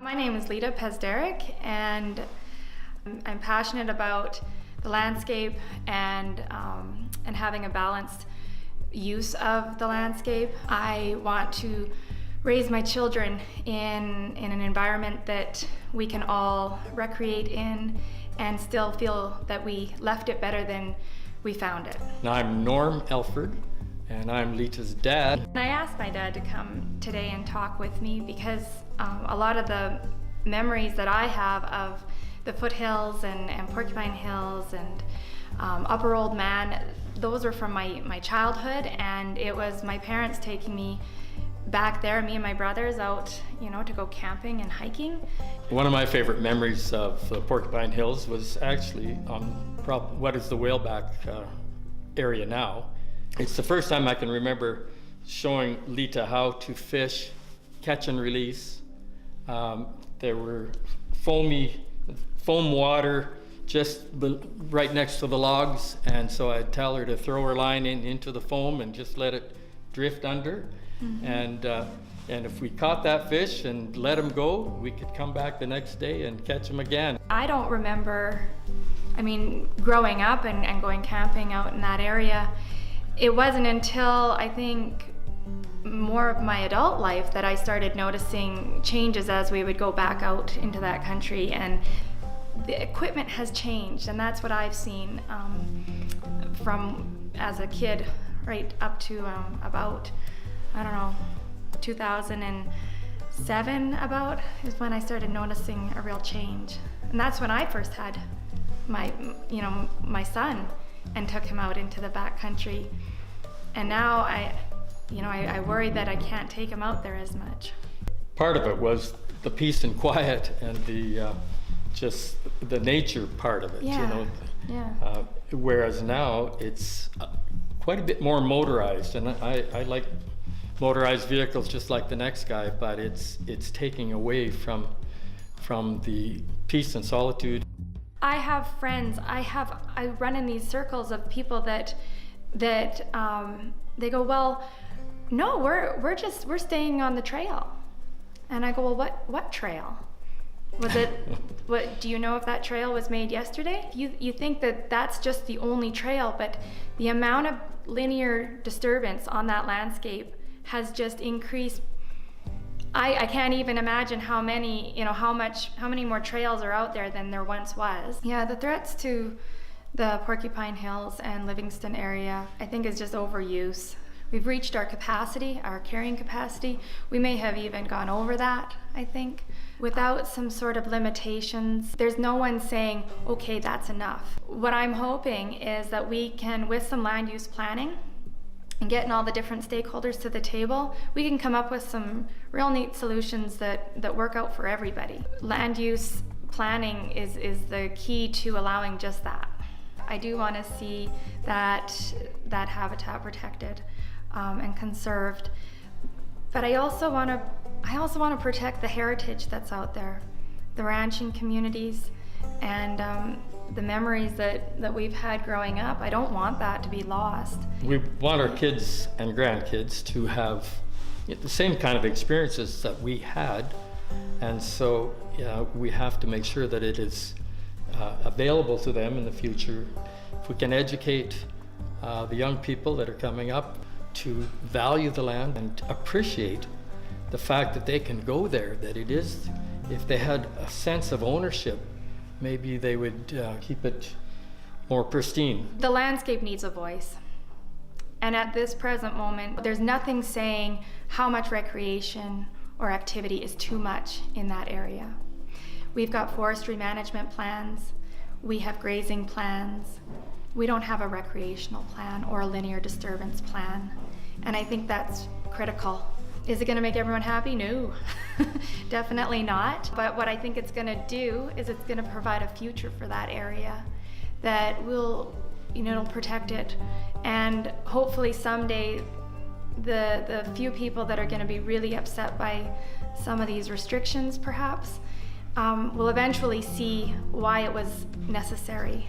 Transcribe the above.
My name is Lita Pezderek, and I'm passionate about the landscape and having a balanced use of the landscape. I want to raise my children in an environment that we can all recreate in and still feel that we left it better than we found it. I'm Norm Elford, and I'm Lita's dad. And I asked my dad to come today and talk with me because a lot of the memories that I have of the foothills and Porcupine Hills and Upper Old Man, those are from my childhood, and it was my parents taking me back there, me and my brothers out, to go camping and hiking. One of my favorite memories of the Porcupine Hills was actually on what is the whaleback area now. It's the first time I can remember showing Lita how to fish, catch and release. There were foam water just right next to the logs, and so I'd tell her to throw her line into the foam and just let it drift under. Mm-hmm. And if we caught that fish and let him go, we could come back the next day and catch him again. I don't remember, growing up and going camping out in that area. It wasn't until I think more of my adult life that I started noticing changes as we would go back out into that country, and the equipment has changed, and that's what I've seen from as a kid right up to about 2007 about is when I started noticing a real change. And that's when I first had my son and took him out into the back country. And now I worry that I can't take him out there as much. Part of it was the peace and quiet and the just the nature part of it, whereas now it's quite a bit more motorized, and I like motorized vehicles just like the next guy, but it's taking away from the peace and solitude. I have friends, I run in these circles of people that they go, well, no, we're staying on the trail. And I go, well, what trail? Was it, do you know if that trail was made yesterday? You think that that's just the only trail, but the amount of linear disturbance on that landscape has just increased. I can't even imagine how many more trails are out there than there once was. Yeah, the threats to the Porcupine Hills and Livingstone area, I think, is just overuse. We've reached our capacity, our carrying capacity. We may have even gone over that, I think. Without some sort of limitations, there's no one saying, okay, that's enough. What I'm hoping is that we can, with some land use planning and getting all the different stakeholders to the table, we can come up with some real neat solutions that work out for everybody. Land use planning is the key to allowing just that. I do want to see that habitat protected and conserved, but I also want to protect the heritage that's out there, the ranching communities, and the memories that we've had growing up. I don't want that to be lost. We want our kids and grandkids to have the same kind of experiences that we had, and so we have to make sure that it is available to them in the future. If we can educate the young people that are coming up to value the land and appreciate the fact that they can go there, that it is, if they had a sense of ownership, maybe they would keep it more pristine. The landscape needs a voice. And at this present moment, there's nothing saying how much recreation or activity is too much in that area. We've got forestry management plans. We have grazing plans. We don't have a recreational plan or a linear disturbance plan. And I think that's critical. Is it going to make everyone happy? No, definitely not. But what I think it's going to do is it's going to provide a future for that area that will, it'll protect it. And hopefully someday the few people that are going to be really upset by some of these restrictions perhaps will eventually see why it was necessary.